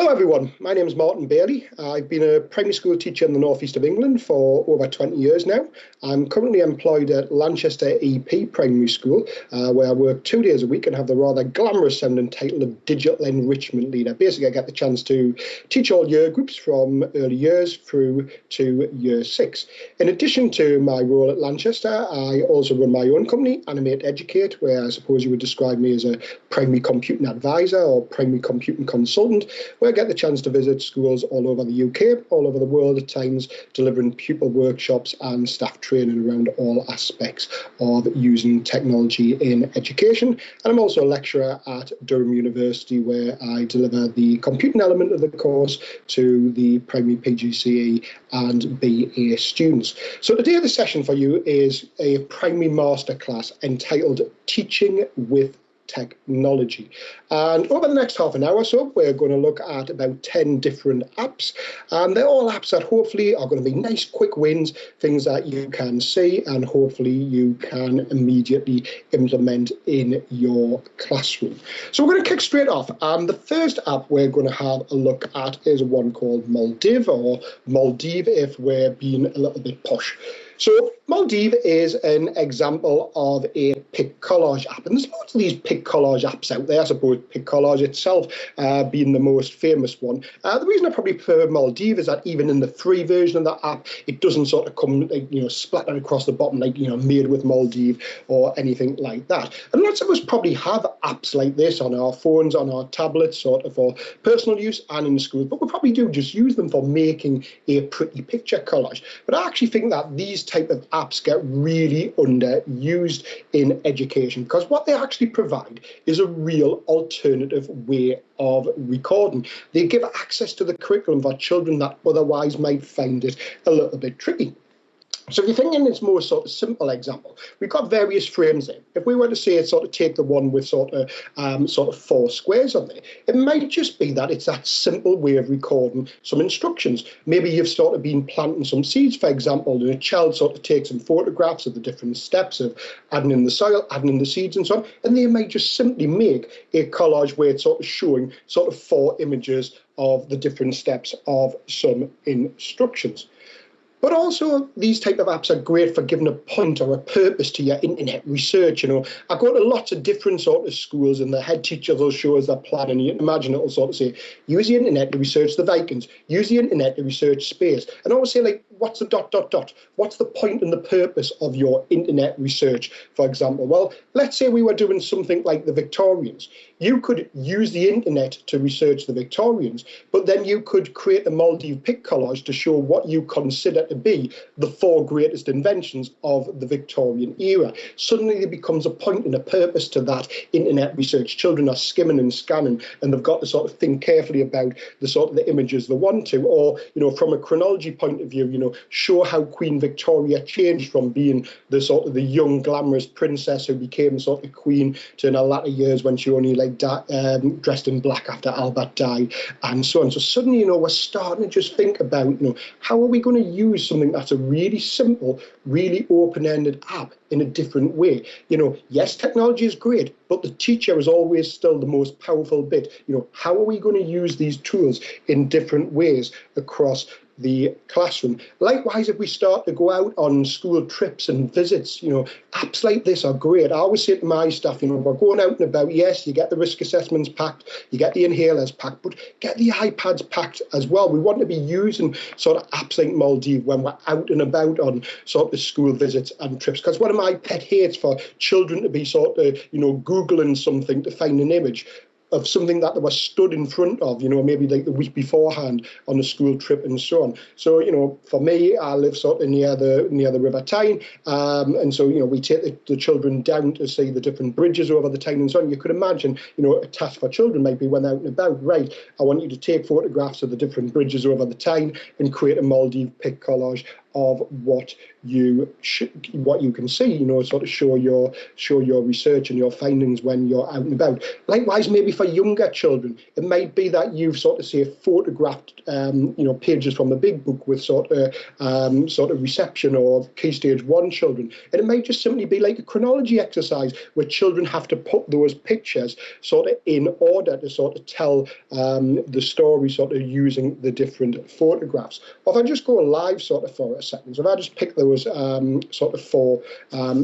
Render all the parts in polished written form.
Hello everyone, my name is Martin Bailey. I've been a primary school teacher in the northeast of England for over 20 years now. I'm currently employed at Lanchester EP Primary School, where I work 2 days a week and have the rather glamorous sounding title of Digital Enrichment Leader. Basically, I get the chance to teach all year groups from early years through to year 6. In addition to my role at Lanchester, I also run my own company, Animate2Educate, where I suppose you would describe me as a primary computing advisor or primary computing consultant, where I get the chance to visit schools all over the UK, all over the world at times, delivering pupil workshops and staff training around all aspects of using technology in education. And I'm also a lecturer at Durham University, where I deliver the computing element of the course to the primary PGCE and BA students. So today the session for you is a primary masterclass entitled Teaching with Technology. And over the next half an hour or so, we're going to look at about 10 different apps. And they're all apps that hopefully are going to be nice, quick wins, things that you can see and hopefully you can immediately implement in your classroom. So we're going to kick straight off. The first app we're going to have a look at is one called Maldive, or Maldive if we're being a little bit posh. So Maldive is an example of a pic collage app, and there's lots of these pic collage apps out there. I suppose pic collage itself being the most famous one. The reason I probably prefer Maldive is that even in the free version of that app, it doesn't sort of come like, splattered across the bottom like made with Maldive or anything like that. And lots of us probably have apps like this on our phones, on our tablets, sort of for personal use and in schools, but we probably do just use them for making a pretty picture collage. But I actually think that these type of apps get really underused in education, because what they actually provide is a real alternative way of recording. They give access to the curriculum for children that otherwise might find it a little bit tricky. So if you're thinking it's more sort of simple example, we've got various frames there. If we were to say sort of take the one with sort of 4 squares on there, it might just be that it's that simple way of recording some instructions. Maybe you've sort of been planting some seeds, for example, and a child sort of takes some photographs of the different steps of adding in the soil, adding in the seeds and so on, and they might just simply make a collage where it's sort of showing sort of 4 images of the different steps of some instructions. But also, these type of apps are great for giving a point or a purpose to your internet research. I go to lots of different sort of schools, and the head teacher will show us their plan, and you can imagine it'll sort of say, use the internet to research the Vikings, use the internet to research space. And I always say, like, what's the ... What's the point and the purpose of your internet research, for example? Well, let's say we were doing something like the Victorians. You could use the internet to research the Victorians, but then you could create a Maldive pic collage to show what you consider to be the 4 greatest inventions of the Victorian era. Suddenly there becomes a point and a purpose to that internet research. Children are skimming and scanning, and they've got to sort of think carefully about the sort of the images they want to, or, from a chronology point of view, show how Queen Victoria changed from being the sort of the young glamorous princess who became sort of queen to in her latter years when she only dressed in black after Albert died and so on. So suddenly, we're starting to just think about, how are we going to use something that's a really simple, really open-ended app in a different way? Yes, technology is great, but the teacher is always still the most powerful bit. How are we going to use these tools in different ways across the classroom? Likewise, if we start to go out on school trips and visits, apps like this are great. I always say to my staff, we're going out and about. Yes, you get the risk assessments packed, you get the inhalers packed, but get the iPads packed as well. We want to be using sort of apps like Maldive when we're out and about on sort of school visits and trips. Because one of my pet hates for children to be sort of, Googling something to find an image of something that they were stood in front of, maybe like the week beforehand on a school trip and so on. So, for me, I live sort of near the River Tyne, and so, we take the children down to see the different bridges over the Tyne and so on. You could imagine, a task for children might be when out and about, right, I want you to take photographs of the different bridges over the Tyne and create a Maldive pic collage of what you can see, you know, sort of show your research and your findings when you're out and about. Likewise, maybe for younger children, it might be that you've sort of say photographed you know, pages from a big book with sort of reception or key stage 1 children, and it might just simply be like a chronology exercise where children have to put those pictures sort of in order to sort of tell the story sort of using the different photographs. Or if I just go live sort of for a second, so if I just pick those sort of 4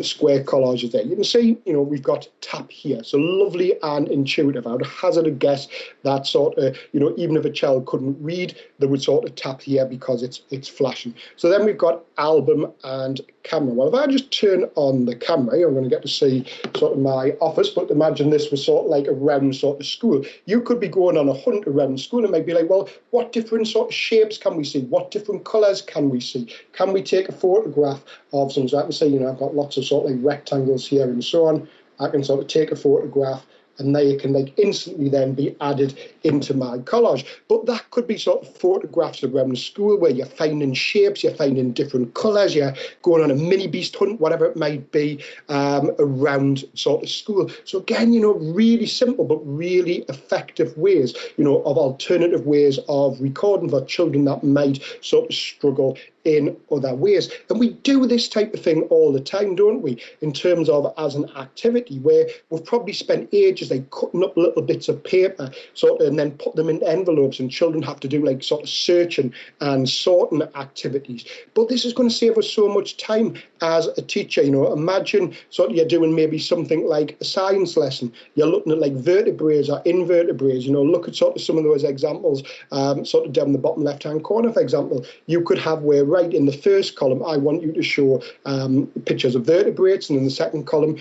square collages there, you can see, you know, we've got tap here. So lovely and intuitive. I would hazard a guess that sort of, you know, even if a child couldn't read, they would sort of tap here because it's flashing. So then we've got album and camera. Well, if I just turn on the camera, I'm going to get to see sort of my office, but imagine this was sort of like around sort of school. You could be going on a hunt around school and might be like, well, what different sort of shapes can we see? What different colours can we see? Can we take a photograph of some? So I can see, you know, I've got lots of sort of like rectangles here and so on. I can sort of take a photograph and they can like instantly then be added into my collage. But that could be sort of photographs around school where you're finding shapes, you're finding different colours, you're going on a mini beast hunt, whatever it might be, around sort of school. So again, you know, really simple but really effective ways, you know, of alternative ways of recording for children that might sort of struggle in other ways. And we do this type of thing all the time, don't we, in terms of as an activity where we've probably spent ages like cutting up little bits of paper sort of, and then put them into envelopes, and children have to do like sort of searching and sorting activities. But this is going to save us so much time as a teacher. You know, imagine sort of you're doing maybe something like a science lesson. You're looking at like vertebrates or invertebrates. You know, look at sort of some of those examples sort of down the bottom left-hand corner, for example. You could have where right in the first column, I want you to show pictures of vertebrates, and in the second column,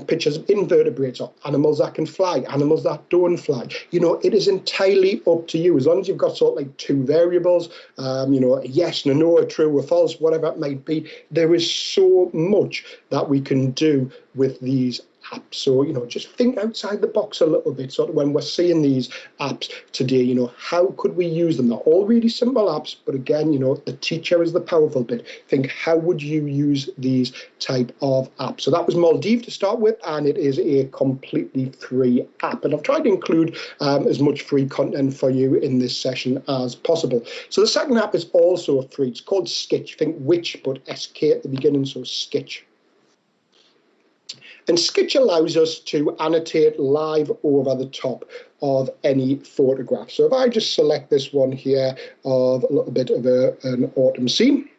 pictures of invertebrates or animals that can fly, animals that don't fly. You know, it is entirely up to you. As long as you've got sort of like 2 variables, you know, a yes and a no, a true or false, whatever it might be, there is so much that we can do with these apps. So, you know, just think outside the box a little bit, sort of when we're seeing these apps today, you know, how could we use them? They're all really simple apps, but again, you know, the teacher is the powerful bit. Think, how would you use these type of apps? So that was Maldives to start with, and it is a completely free app. And I've tried to include as much free content for you in this session as possible. So the second app is also free. It's called Sketch. Think witch, but SK at the beginning, so Sketch. And Sketch allows us to annotate live over the top of any photograph. So if I just select this one here of a little bit of an autumn scene,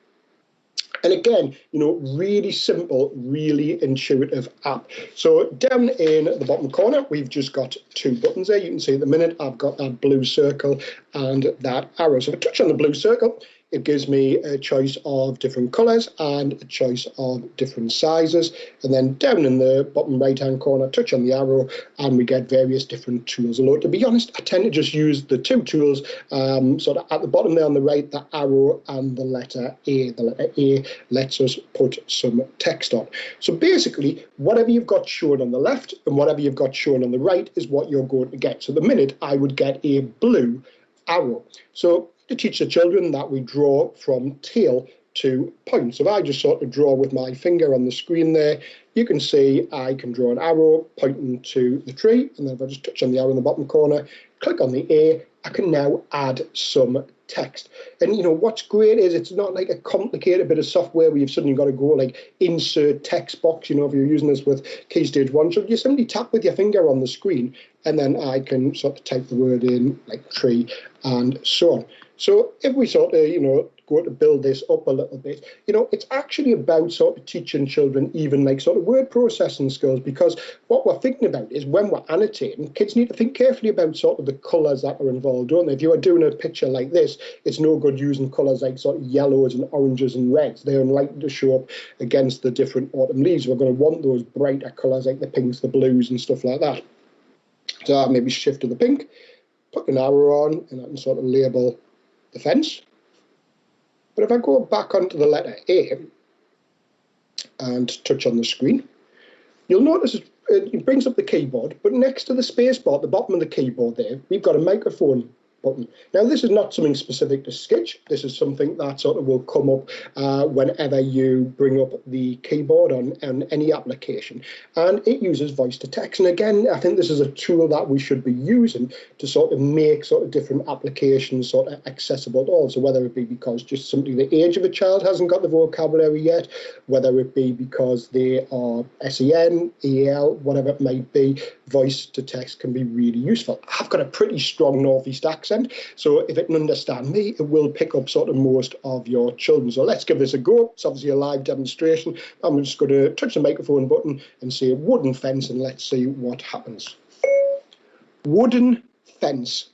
and again, you know, really simple, really intuitive app. So down in the bottom corner, we've just got 2 buttons there. You can see at the minute I've got that blue circle and that arrow. So if I touch on the blue circle, it gives me a choice of different colours and a choice of different sizes. And then down in the bottom right-hand corner, touch on the arrow, and we get various different tools. Although, to be honest, I tend to just use the 2 tools sort of at the bottom there on the right, the arrow and the letter A. The letter A lets us put some text on. So basically, whatever you've got shown on the left and whatever you've got shown on the right is what you're going to get. So the minute I would get a blue arrow. So to teach the children that we draw from tail to point. So if I just sort of draw with my finger on the screen there, you can see I can draw an arrow pointing to the tree, and then if I just touch on the arrow in the bottom corner, click on the A, I can now add some text. And you know what's great is it's not like a complicated bit of software where you've suddenly got to go like insert text box. You know, if you're using this with Key Stage 1, so you simply tap with your finger on the screen, and then I can sort of type the word in like tree and so on. So if we sort of, you know, go to build this up a little bit, you know, it's actually about sort of teaching children even like sort of word processing skills, because what we're thinking about is when we're annotating, kids need to think carefully about sort of the colours that are involved, don't they? If you are doing a picture like this, it's no good using colours like sort of yellows and oranges and reds. They're unlikely to show up against the different autumn leaves. We're going to want those brighter colours like the pinks, the blues and stuff like that. So I'll maybe shift to the pink, put an arrow on, and I can sort of label the fence. But if I go back onto the letter A and touch on the screen, you'll notice it brings up the keyboard, but next to the space bar at the bottom of the keyboard there, we've got a microphone button. Now, this is not something specific to Sketch. This is something that sort of will come up whenever you bring up the keyboard on any application, and it uses voice to text. And again, I think this is a tool that we should be using to sort of make sort of different applications sort of accessible to all. So whether it be because just simply the age of a child hasn't got the vocabulary yet, whether it be because they are SEN, EL, whatever it may be, voice to text can be really useful. I've got a pretty strong Northeast accent, so if it can understand me, it will pick up sort of most of your children. So let's give this a go. It's obviously a live demonstration. I'm just going to touch the microphone button and say wooden fence, and let's see what happens. Wooden fence.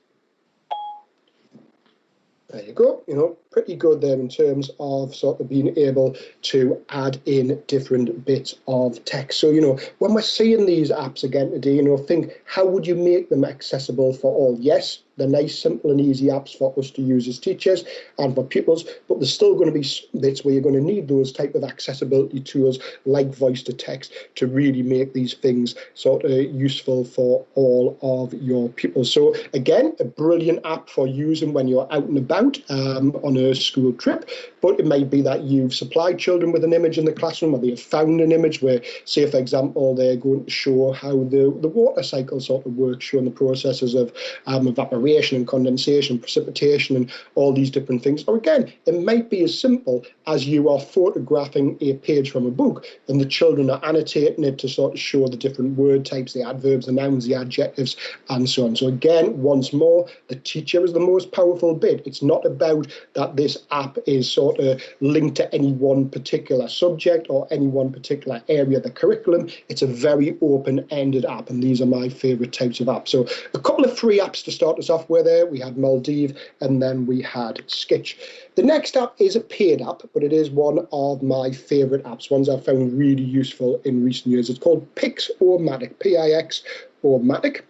There you go, you know, pretty good there in terms of sort of being able to add in different bits of text. So, you know, when we're seeing these apps again today, you know, think, how would you make them accessible for all? Yes, they're nice, simple and easy apps for us to use as teachers and for pupils, but there's still going to be bits where you're going to need those type of accessibility tools like voice to text to really make these things sort of useful for all of your pupils. So again, a brilliant app for using when you're out and about on a school trip, but it may be that you've supplied children with an image in the classroom, or they have found an image where, say, for example, they're going to show how the water cycle sort of works, showing the processes of evaporation and condensation, precipitation, and all these different things. Or again, it might be as simple as you are photographing a page from a book and the children are annotating it to sort of show the different word types, the adverbs, the nouns, the adjectives, and so on. So again, once more, the teacher is the most powerful bit. It's not about that this app is sort of linked to any one particular subject or any one particular area of the curriculum. It's a very open-ended app, and these are my favorite types of apps. So a couple of free apps to start us off with there. We had Maldives and then we had Sketch. The next app is a paid app, but it is one of my favorite apps, ones I've found really useful in recent years. It's called Pixmatic, P-I-X-O-Matic.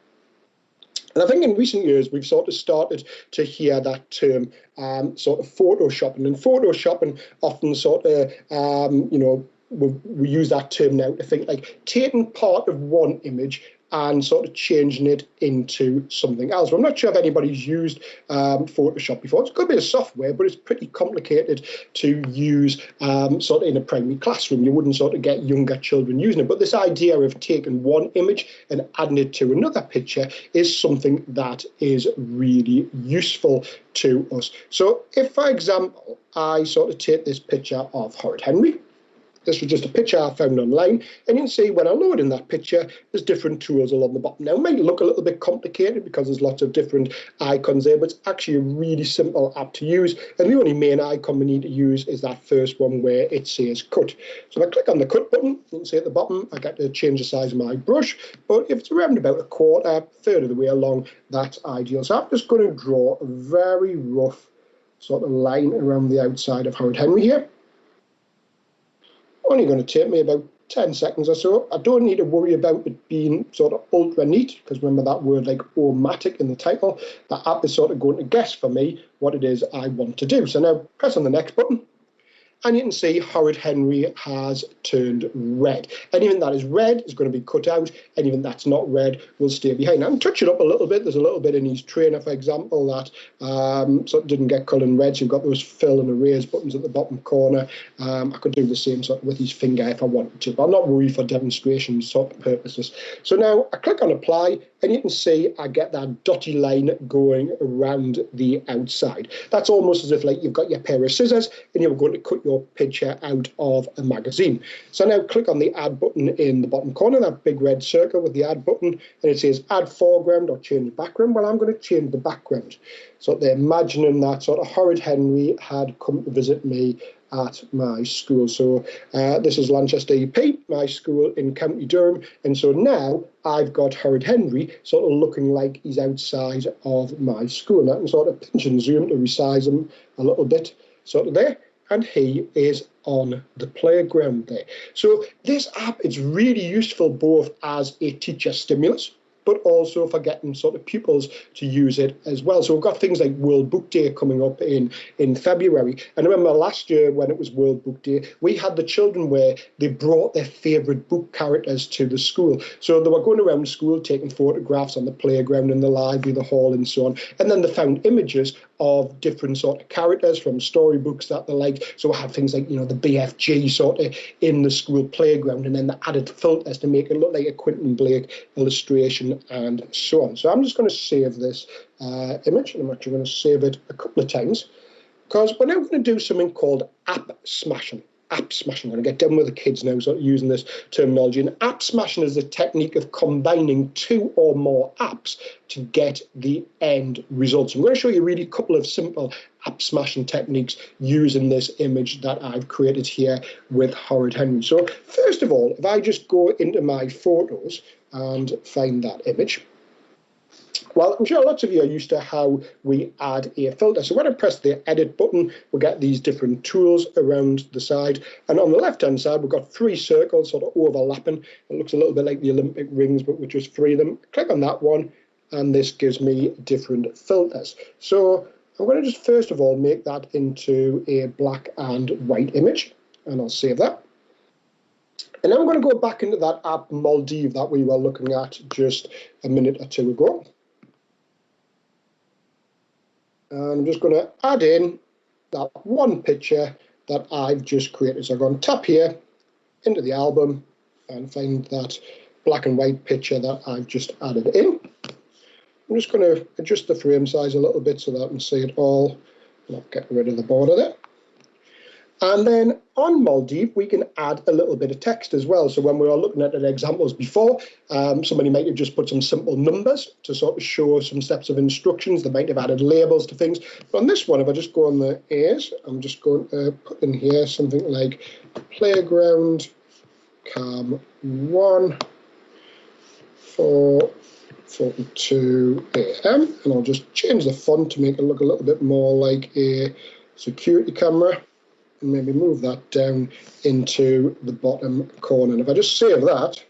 And I think in recent years, we've sort of started to hear that term sort of photoshopping. And photoshopping often sort of, you know, we use that term now to think like taking part of one image and sort of changing it into something else. Well, I'm not sure if anybody's used Photoshop before. It's a good bit of software, but it's pretty complicated to use sort of in a primary classroom. You wouldn't sort of get younger children using it. But this idea of taking one image and adding it to another picture is something that is really useful to us. So if, for example, I sort of take this picture of Horrid Henry. This was just a picture I found online, and you can see when I load in that picture, there's different tools along the bottom. Now, it might look a little bit complicated because there's lots of different icons there, but it's actually a really simple app to use, and the only main icon we need to use is that first one where it says cut. So if I click on the cut button, you can see at the bottom, I get to change the size of my brush, but if it's around about a quarter, third of the way along, that's ideal. So I'm just going to draw a very rough sort of line around the outside of Horrid Henry here. Only going to take me about 10 seconds or so. I don't need to worry about it being sort of ultra neat, because remember that word like "o-matic" in the title. The app is sort of going to guess for me what it is I want to do. So now press on the next button, and you can see Horrid Henry has turned red. Anything that is red is going to be cut out. Anything that's not red will stay behind. I'm touching up a little bit. There's a little bit in his trainer, for example, that sort of didn't get coloured red. So you've got those fill and erase buttons at the bottom corner. I could do the same sort of with his finger if I wanted to, but I'm not worried for demonstration sort of purposes. So now I click on apply, and you can see I get that dotty line going around the outside. That's almost as if like you've got your pair of scissors and you're going to cut your picture out of a magazine. So now click on the add button in the bottom corner, that big red circle with the add button, and it says add foreground or change background. Well, I'm going to change the background. So they're imagining that sort of Horrid Henry had come to visit me at my school. So this is Lanchester EP, my school in County Durham, and so now I've got Horrid Henry sort of looking like he's outside of my school. And I can sort of pinch and zoom to resize him a little bit, sort of there, and he is on the playground there. So this app is really useful both as a teacher stimulus, but also for getting sort of pupils to use it as well. So we've got things like World Book Day coming up in February. And I remember last year when it was World Book Day, we had the children where they brought their favourite book characters to the school. So they were going around school taking photographs on the playground, in the library, the hall, and so on. And then they found images of different sort of characters from storybooks that they liked. So we had things like, the BFG sort of in the school playground, and then they added filters to make it look like a Quentin Blake illustration and so on. So I'm just going to save this image, and I'm actually going to save it a couple of times, because we're now going to do something called app smashing. App smashing. I'm going to get done with the kids now, sort of using this terminology. And app smashing is the technique of combining two or more apps to get the end results. I'm going to show you really a couple of simple app smashing techniques using this image that I've created here with Horrid Henry. So first of all, if I just go into my photos and find that image, well, I'm sure lots of you are used to how we add a filter. So when I press the edit button, we'll get these different tools around the side. And on the left-hand side, we've got three circles sort of overlapping. It looks a little bit like the Olympic rings, but with just three of them. Click on that one, and this gives me different filters. So I'm going to just first of all make that into a black and white image, and I'll save that. And then I'm going to go back into that app Maldives that we were looking at just a minute or two ago. And I'm just going to add in that one picture that I've just created. So I'm going to tap here into the album and find that black and white picture that I've just added in. I'm just going to adjust the frame size a little bit so that I can see it all. I'll get rid of the border there. And then on Maldives, we can add a little bit of text as well. So when we were looking at the examples before, somebody might have just put some simple numbers to sort of show some steps of instructions. They might have added labels to things. But on this one, if I just go on the A's, I'm just going to put in here something like playground cam 1 for 42 AM. And I'll just change the font to make it look a little bit more like a security camera. And maybe move that down into the bottom corner. And if I just save that,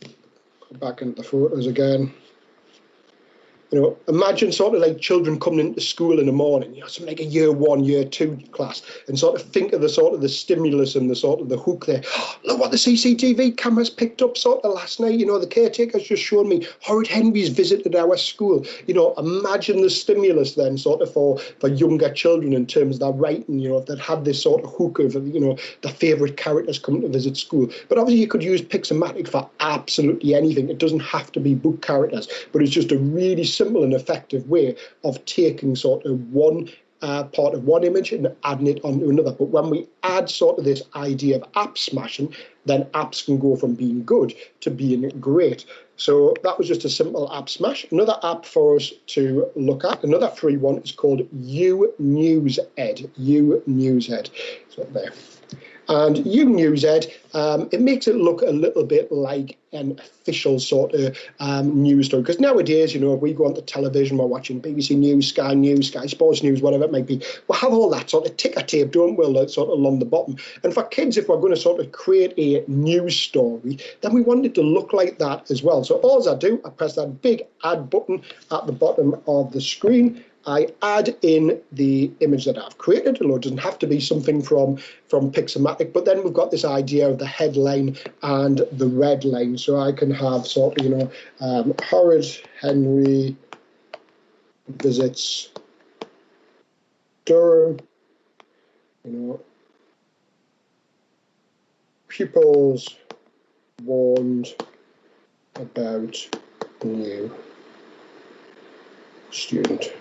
go back into the photos again. Imagine sort of like children coming into school in the morning, something like a year 1, year 2 class, and sort of think of the sort of the stimulus and the sort of the hook there. Oh, look what the CCTV cameras picked up sort of last night. The caretaker's just shown me Horrid Henry's visited our school. Imagine the stimulus then sort of for younger children in terms of their writing, if they'd had this sort of hook of, the favourite characters coming to visit school. But obviously you could use Pixmatic for absolutely anything. It doesn't have to be book characters, but it's just a really simple and effective way of taking sort of one part of one image and adding it onto another. But when we add sort of this idea of app smashing, then apps can go from being good to being great. So that was just a simple app smash. Another app for us to look at, another free one, is called enthused. Enthused. So there. And enthused, it makes it look a little bit like an official sort of news story. Because nowadays, if we go onto television, we're watching BBC News, Sky Sports News, whatever it might be, we'll have all that sort of ticker tape, don't we, sort of along the bottom. And for kids, if we're going to sort of create a news story, then we want it to look like that as well. So all I do, I press that big add button at the bottom of the screen. I add in the image that I've created. It doesn't have to be something from Pixmatic, but then we've got this idea of the headline and the red line. So I can have sort of, Horrid Henry visits Durham, pupils warned about new student.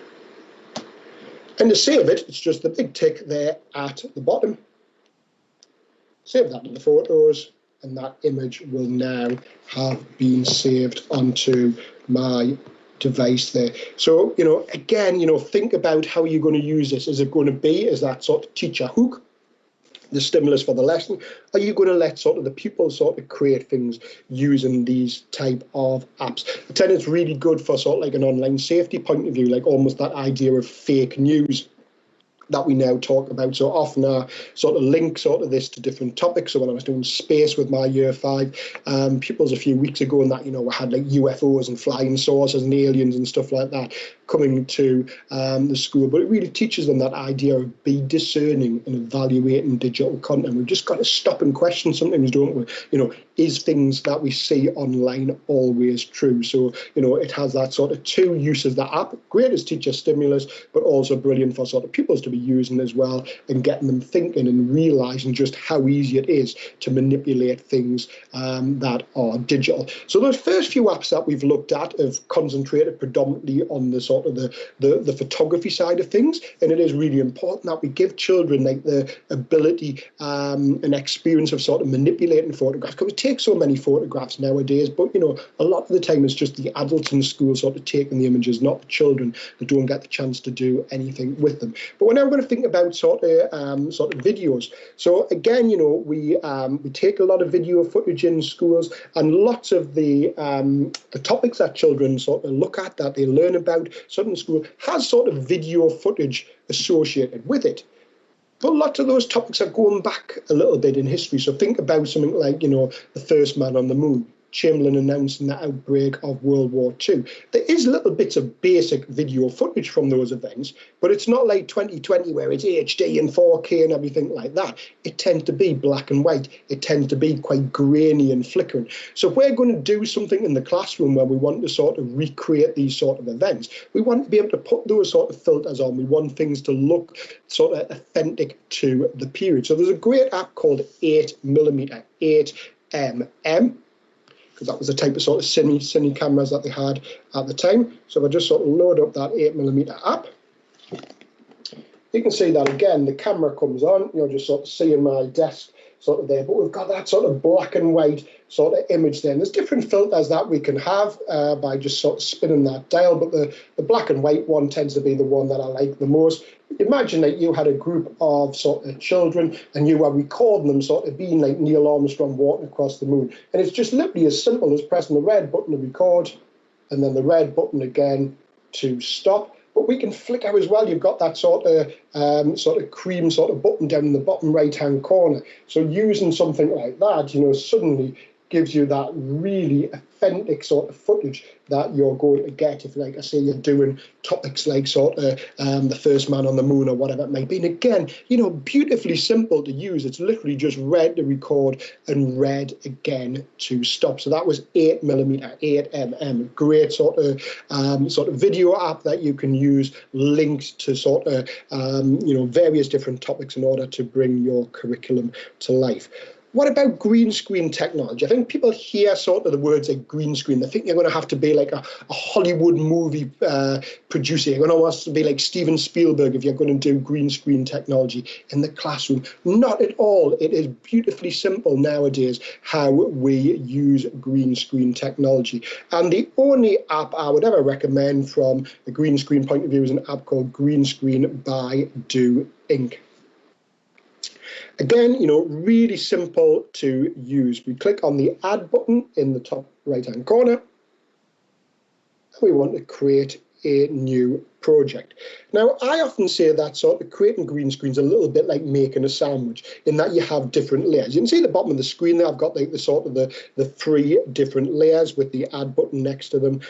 And to save it, it's just the big tick there at the bottom. Save that in the photos, and that image will now have been saved onto my device there. So, again, think about how you're going to use this. Is it going to be as that sort of teacher hook, the stimulus for the lesson? Are you going to let sort of the pupils sort of create things using these type of apps? I tell you, it's really good for sort of like an online safety point of view, like almost that idea of fake news. that we now talk about. So often I sort of link sort of this to different topics. So when I was doing space with my year 5 pupils a few weeks ago, and that, you know, we had like UFOs and flying saucers and aliens and stuff like that coming to the school. But it really teaches them that idea of be discerning and evaluating digital content. We've just got to stop and question sometimes, don't we? You know, is things that we see online always true? So, you know, it has that sort of two uses, the app, great as teacher stimulus, but also brilliant for sort of pupils to be using as well, and getting them thinking and realizing just how easy it is to manipulate things that are digital. So those first few apps that we've looked at have concentrated predominantly on the sort of the photography side of things, and it is really important that we give children like the ability and experience of sort of manipulating photographs, because we take so many photographs nowadays, but you know, a lot of the time it's just the adults in school sort of taking the images, not the children who don't get the chance to do anything with them. But we're now going to think about sort of videos. So again, you know, we take a lot of video footage in schools, and lots of the topics that children sort of look at, that they learn about sort of in school, has sort of video footage associated with it. But lots of those topics are going back a little bit in history. So think about something like, you know, the first man on the moon, Chamberlain announcing the outbreak of World War II. There is little bits of basic video footage from those events, but it's not like 2020 where it's HD and 4K and everything like that. It tends to be black and white. It tends to be quite grainy and flickering. So if we're going to do something in the classroom where we want to sort of recreate these sort of events, we want to be able to put those sort of filters on. We want things to look sort of authentic to the period. So there's a great app called 8mm, 8mm, because that was the type of sort of cine cameras that they had at the time. So if I just sort of load up that 8mm app, you can see that again, the camera comes on, you're just sort of seeing my desk sort of there, but we've got that sort of black and white sort of image there. And there's different filters that we can have by just sort of spinning that dial, but the black and white one tends to be the one that I like the most. Imagine that you had a group of sort of children and you were recording them sort of being like Neil Armstrong walking across the moon. And it's just literally as simple as pressing the red button to record and then the red button again to stop. But we can flicker as well. You've got that sort of cream sort of button down in the bottom right-hand corner. So using something like that, you know, suddenly gives you that really authentic sort of footage that you're going to get if, like I say, you're doing topics like sort of the first man on the moon or whatever it may be. And again, you know, beautifully simple to use. It's literally just red to record and red again to stop. So that was 8mm, 8mm, great sort of video app that you can use linked to sort of you know, various different topics in order to bring your curriculum to life. What about green screen technology? I think people hear sort of the words like green screen. They think you're going to have to be like a Hollywood movie producer. You're going to have to be like Steven Spielberg if you're going to do green screen technology in the classroom. Not at all. It is beautifully simple nowadays how we use green screen technology. And the only app I would ever recommend from a green screen point of view is an app called Green Screen by Do Inc. Again, you know, really simple to use. We click on the add button in the top right-hand corner. And we want to create a new project. Now, I often say that sort of creating green screens a little bit like making a sandwich, in that you have different layers. You can see at the bottom of the screen there, I've got like the sort of the 3 different layers with the add button next to them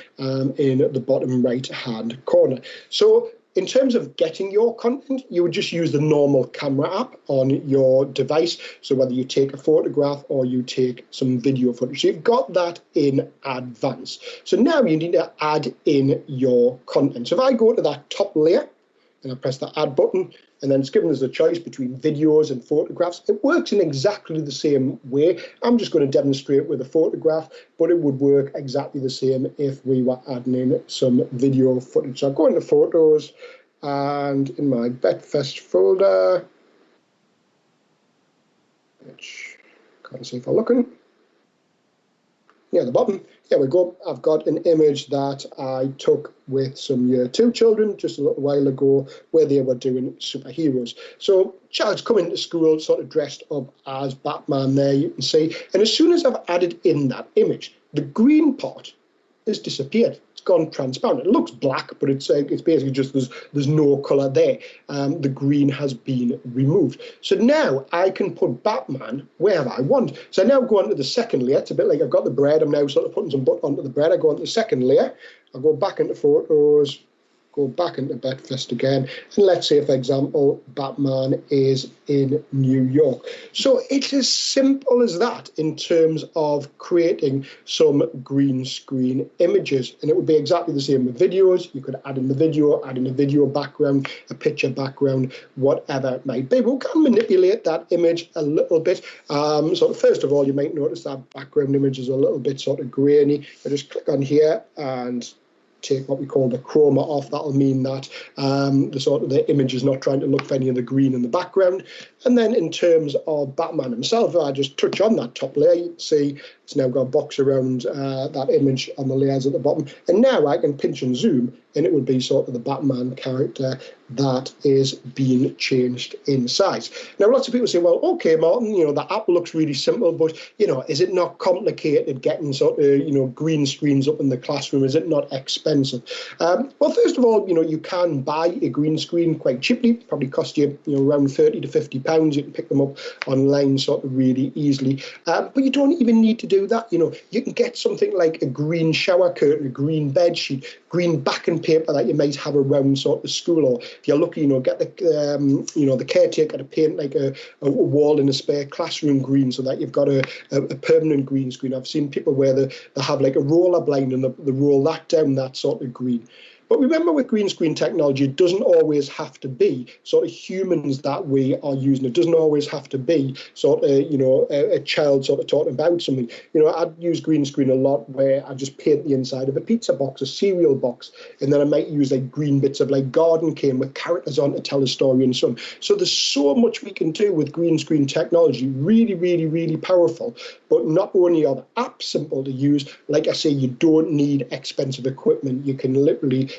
in the bottom right-hand corner. So in terms of getting your content, you would just use the normal camera app on your device. So whether you take a photograph or you take some video footage, so you've got that in advance. So now you need to add in your content. So if I go to that top layer and I press the add button, and then it's given us a choice between videos and photographs. It works in exactly the same way. I'm just going to demonstrate with a photograph, but it would work exactly the same if we were adding in some video footage. So I'll go into photos, and in my BettFest folder, which can't see if I'm looking, near the bottom, here we go. I've got an image that I took with some year 2 children just a little while ago where they were doing superheroes. So child's coming to school sort of dressed up as Batman there, you can see. And as soon as I've added in that image, the green part has disappeared. it's gone transparent. It looks black, but it's basically just there's no colour there. The green has been removed. So now I can put Batman wherever I want. So I now go on to the second layer. It's a bit like I've got the bread. I'm now sort of putting some butter onto the bread. I go on to the second layer. I'll go back into photos, go back into BettFest again, and let's say, for example, Batman is in New York. So it's as simple as that in terms of creating some green screen images. And it would be exactly the same with videos. You could add in the video, add in a video background, a picture background, whatever it might be. But we can manipulate that image a little bit. So first of all, you might notice that background image is a little bit sort of grainy. I just click on here and take what we call the chroma off. That'll mean that the image is not trying to look for any of the green in the background. And then in terms of Batman himself, I just touch on that top layer. You can see it's now got a box around that image on the layers at the bottom. And now I can pinch and zoom, and it would be sort of the Batman character that is being changed in size. Now, lots of people say, well, okay, Martin, the app looks really simple, but, is it not complicated getting sort of, green screens up in the classroom? Is it not expensive? Well, first of all, you can buy a green screen quite cheaply. It probably cost you, around 30 to 50 pounds. You can pick them up online sort of really easily. But you don't even need to do that. You can get something like a green shower curtain, a green bed sheet, green backing paper that you might have around sort of school, or if you're lucky, get the caretaker to paint like a wall in a spare classroom green, so that you've got a permanent green screen. I've seen people where they have like a roller blind and they roll that down, that sort of green. But remember, with green screen technology, it doesn't always have to be sort of humans that we are using. It doesn't always have to be sort of, a child sort of talking about something. I'd use green screen a lot where I just paint the inside of a pizza box, a cereal box, and then I might use like green bits of like garden cane with characters on to tell a story and so on. So there's so much we can do with green screen technology, really, really, really powerful. But not only are the apps simple to use, like I say, you don't need expensive equipment. You can literally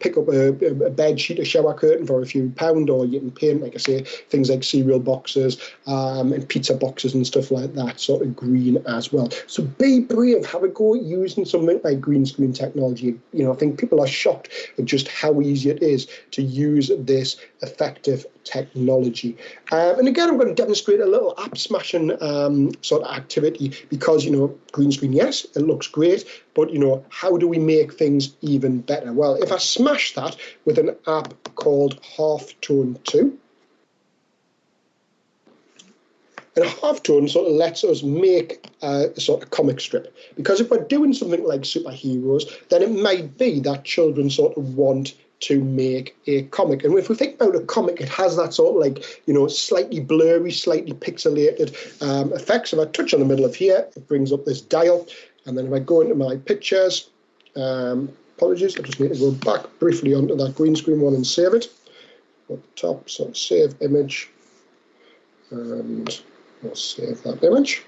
pick up a bed sheet, a shower curtain for a few pound, or you can paint, like I say, things like cereal boxes and pizza boxes and stuff like that, sort of green as well. So be brave, have a go at using something like green screen technology. I think people are shocked at just how easy it is to use this effective technology. And again, I'm going to demonstrate a little app smashing sort of activity, because, green screen, yes, it looks great, but, how do we make things even better? Well, if I smash that with an app called Halftone 2, and Halftone sort of lets us make a sort of comic strip, because if we're doing something like superheroes, then it might be that children sort of want to make a comic. And if we think about a comic, it has that sort of like, slightly blurry, slightly pixelated effects. If I touch on the middle of here, it brings up this dial. And then if I go into my pictures, apologies, I just need to go back briefly onto that green screen one and save it. At the top, so save image, and we'll save that image.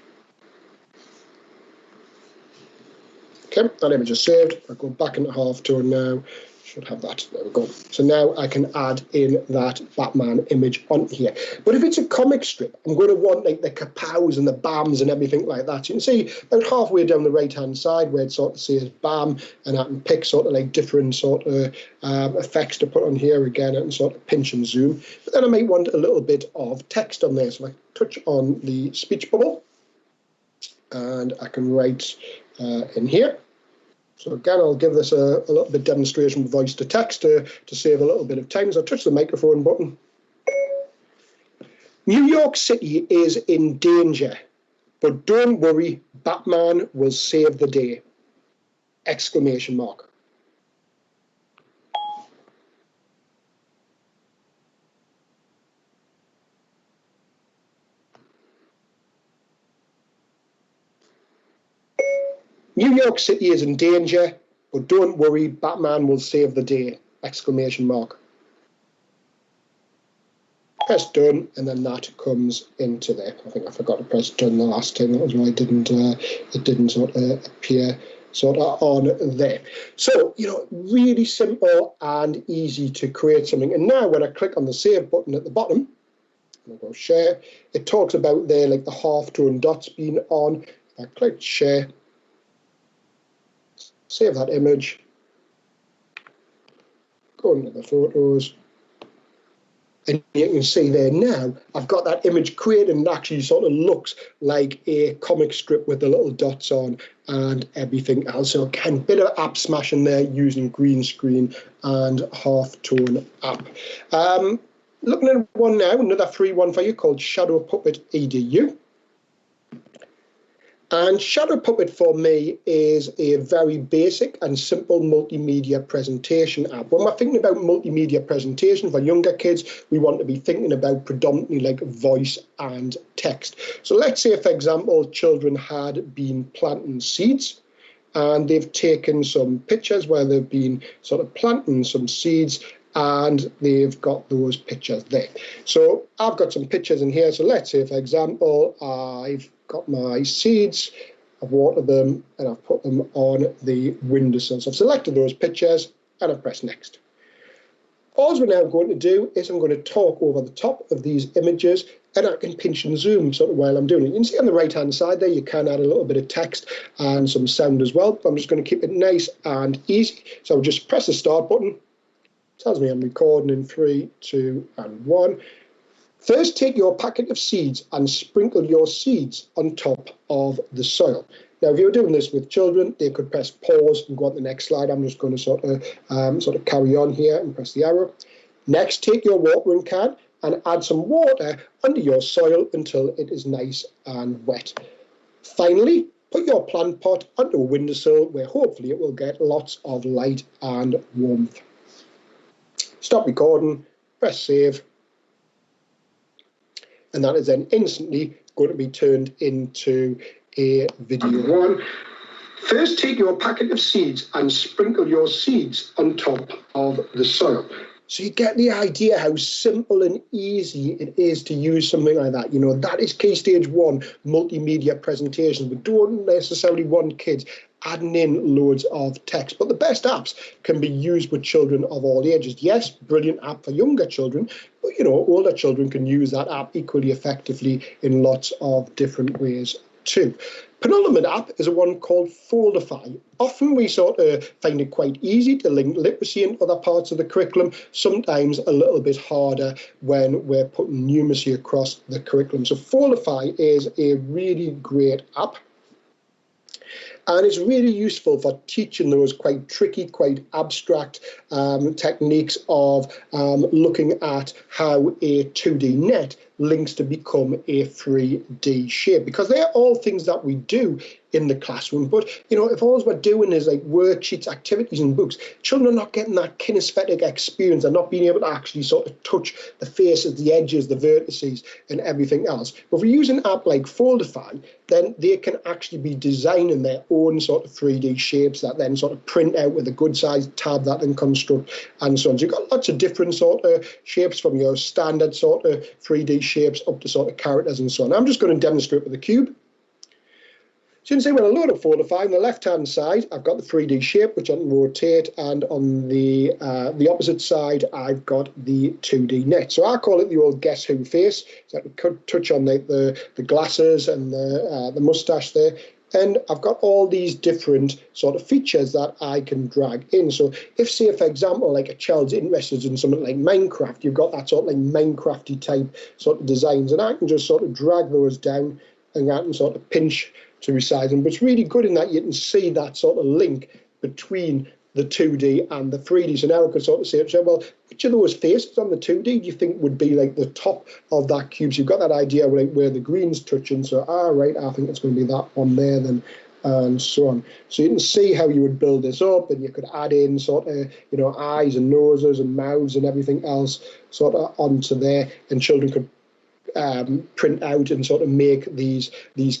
Okay, that image is saved. I'll go back into Halftone now. Should have that. There we go. So now I can add in that Batman image on here. But if it's a comic strip, I'm going to want like the kapows and the bams and everything like that. So you can see about halfway down the right-hand side where it sort of says bam, and I can pick sort of like different sort of effects to put on here. Again, I can sort of pinch and zoom. But then I might want a little bit of text on there. So I touch on the speech bubble, and I can write in here. So again, I'll give this a little bit demonstration with voice to text to save a little bit of time. So I touch the microphone button. New York City is in danger, but don't worry, Batman will save the day! Exclamation mark. New York City is in danger, but don't worry, Batman will save the day! Exclamation mark. Press done, and then that comes into there. I think I forgot to press done the last time. That was why it didn't sort of appear sort of on there. So, really simple and easy to create something. And now when I click on the save button at the bottom, I'm going to go share, it talks about there like the halftone dots being on. If I click share, save that image, go into the photos. And you can see there now, I've got that image created and it actually sort of looks like a comic strip with the little dots on and everything else. So again, a bit of app smashing there using green screen and half-tone app. Looking at one now, another free one for you called Shadow Puppet EDU. And Shadow Puppet for me is a very basic and simple multimedia presentation app. When we're thinking about multimedia presentation for younger kids, we want to be thinking about predominantly like voice and text. So let's say, for example, children had been planting seeds and they've taken some pictures where they've been sort of planting some seeds and they've got those pictures there. So I've got some pictures in here. So let's say, for example, I've got my seeds, I've watered them, and I've put them on the windowsill. So I've selected those pictures, and I've pressed next. All we're now going to do is I'm going to talk over the top of these images, and I can pinch and zoom sort of while I'm doing it. You can see on the right-hand side there, you can add a little bit of text and some sound as well. But I'm just going to keep it nice and easy. So I'll just press the start button. Tells me I'm recording in 3, 2, and 1. First, take your packet of seeds and sprinkle your seeds on top of the soil. Now, if you're doing this with children, they could press pause and go on to the next slide. I'm just going to sort of carry on here and press the arrow. Next, take your watering can and add some water under your soil until it is nice and wet. Finally, put your plant pot onto a windowsill where hopefully it will get lots of light and warmth. Stop recording, press save, and that is then instantly going to be turned into a video. One, first take your packet of seeds and sprinkle your seeds on top of the soil. So you get the idea how simple and easy it is to use something like that. You know, that is Key Stage 1 multimedia presentations. We don't necessarily want kids adding in loads of text, but the best apps can be used with children of all ages. Yes, brilliant app for younger children, but you know, older children can use that app equally effectively in lots of different ways too. Penultimate app is a one called Foldify. Often we sort of find it quite easy to link literacy in other parts of the curriculum, sometimes a little bit harder when we're putting numeracy across the curriculum. So Foldify is a really great app. And it's really useful for teaching those quite tricky, quite abstract techniques of looking at how a 2D net links to become a 3D shape, because they're all things that we do in the classroom. But, you know, if all we're doing is like worksheets, activities and books, children are not getting that kinesthetic experience. They're not being able to actually sort of touch the faces, the edges, the vertices and everything else. But if we use an app like Foldify, then they can actually be designing their own sort of 3D shapes that then sort of print out with a good sized tab that then construct and so on. So you've got lots of different sort of shapes, from your standard sort of 3D shapes up to sort of characters and so on. I'm just going to demonstrate with the cube. So you can see when I load up Foldify, on the left-hand side, I've got the 3D shape, which I can rotate, and on the opposite side, I've got the 2D net. So I call it the old Guess Who face. So I can touch on the glasses and the moustache there. And I've got all these different sort of features that I can drag in. So if, say, for example, like a child's interested in something like Minecraft, you've got that sort of like Minecrafty type sort of designs, and I can just sort of drag those down and I can sort of pinch to resize them. But it's really good in that you can see that sort of link between the 2D and the 3D. So now I can sort of say, well, which of those faces on the 2D do you think would be like the top of that cube? So you've got that idea of like where the green's touching. So, right, I think it's going to be that one there then, and so on. So you can see how you would build this up, and you could add in sort of, you know, eyes and noses and mouths and everything else sort of onto there, and children could print out and sort of make these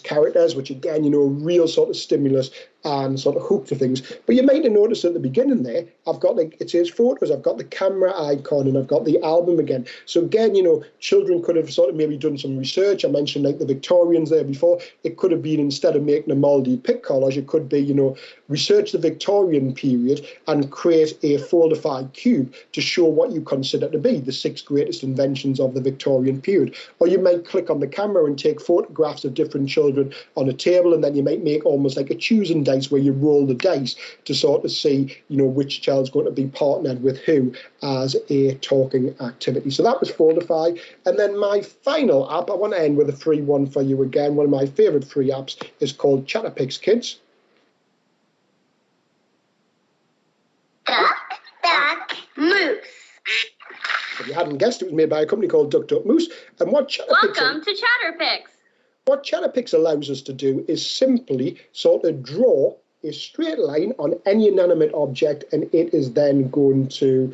characters, which again, you know, real sort of stimulus and sort of hook to things. But you might have noticed at the beginning there, I've got, like, it says photos, I've got the camera icon and I've got the album again. So again, you know, children could have sort of maybe done some research. I mentioned like the Victorians there before. It could have been, instead of making a mouldy pic collage, it could be, you know, research the Victorian period and create a Foldified cube to show what you consider to be the 6 greatest inventions of the Victorian period. Or you might click on the camera and take photographs of different children on a table, and then you might make almost like a choosing dice, where you roll the dice to sort of see, which child's going to be partnered with who as a talking activity. So that was Fortify. And then my final app, I want to end with a free one for you again. One of my favourite free apps is called Chatterpix Kids. Duck, moose. If you hadn't guessed, it was made by a company called Duck Moose. And what Welcome to Chatterpix. What Chatterpix allows us to do is simply sort of draw a straight line on any inanimate object, and it is then going to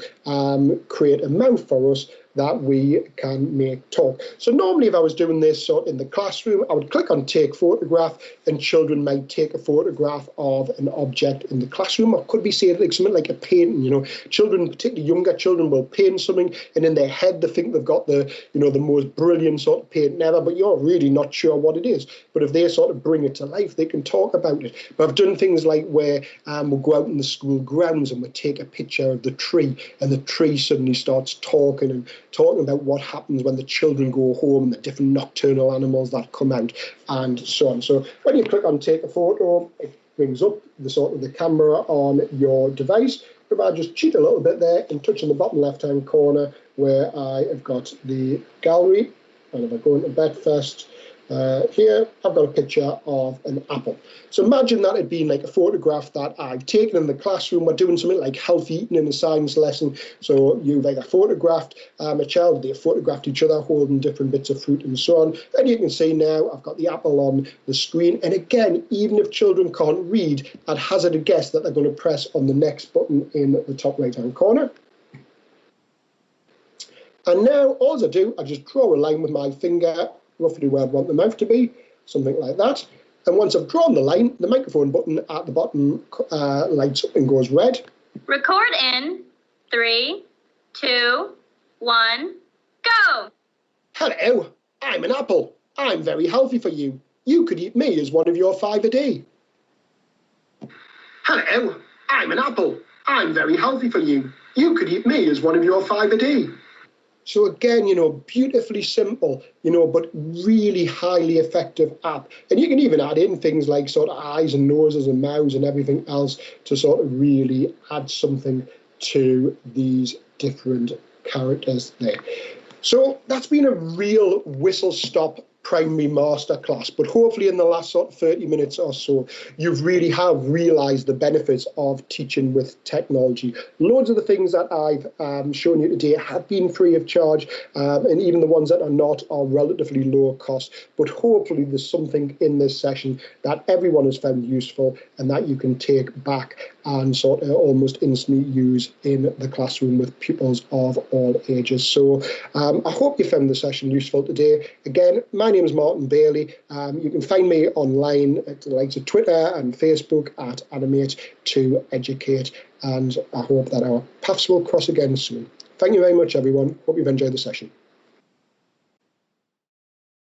create a mouth for us that we can make talk. So normally if I was doing this sort in the classroom, I would click on take photograph, and children might take a photograph of an object in the classroom. Or could be say like something like a painting. Children, particularly younger children, will paint something, and in their head they think they've got the the most brilliant sort of paint ever, but you're really not sure what it is. But if they sort of bring it to life, they can talk about it. But I've done things like where we'll go out in the school grounds and we'll take a picture of the tree, and the tree suddenly starts talking about what happens when the children go home and the different nocturnal animals that come out and so on. So when you click on take a photo, it brings up the camera on your device. If I just cheat a little bit there and touch on the bottom left-hand corner where I have got the gallery, and if I go into BettFest, here I've got a picture of an apple. So imagine that it being like a photograph that I've taken in the classroom. We're doing something like healthy eating in a science lesson. So you've either photographed a child, they photographed each other holding different bits of fruit and so on. And you can see now I've got the apple on the screen. And again, even if children can't read, I'd hazard a guess that they're going to press on the next button in the top right-hand corner. And now all I do, I just draw a line with my finger roughly where I want the mouth to be, something like that. And once I've drawn the line, the microphone button at the bottom lights up and goes red. Record in 3, 2, 1, go! Hello, I'm an apple. I'm very healthy for you. You could eat me as one of your 5 a day. Hello, I'm an apple. I'm very healthy for you. You could eat me as one of your 5 a day. So again, beautifully simple, but really highly effective app. And you can even add in things like sort of eyes and noses and mouths and everything else to sort of really add something to these different characters there. So that's been a real whistle-stop primary masterclass, but hopefully in the last sort of 30 minutes or so, you really have realised the benefits of teaching with technology. Loads of the things that I've shown you today have been free of charge, and even the ones that are not are relatively low cost, but hopefully there's something in this session that everyone has found useful and that you can take back and sort of almost instantly use in the classroom with pupils of all ages. So I hope you found the session useful today. Again, my name is Martin Bailey. You can find me online at the likes of Twitter and Facebook at Animate2Educate, and I hope that our paths will cross again soon. Thank you very much, everyone. Hope you've enjoyed the session.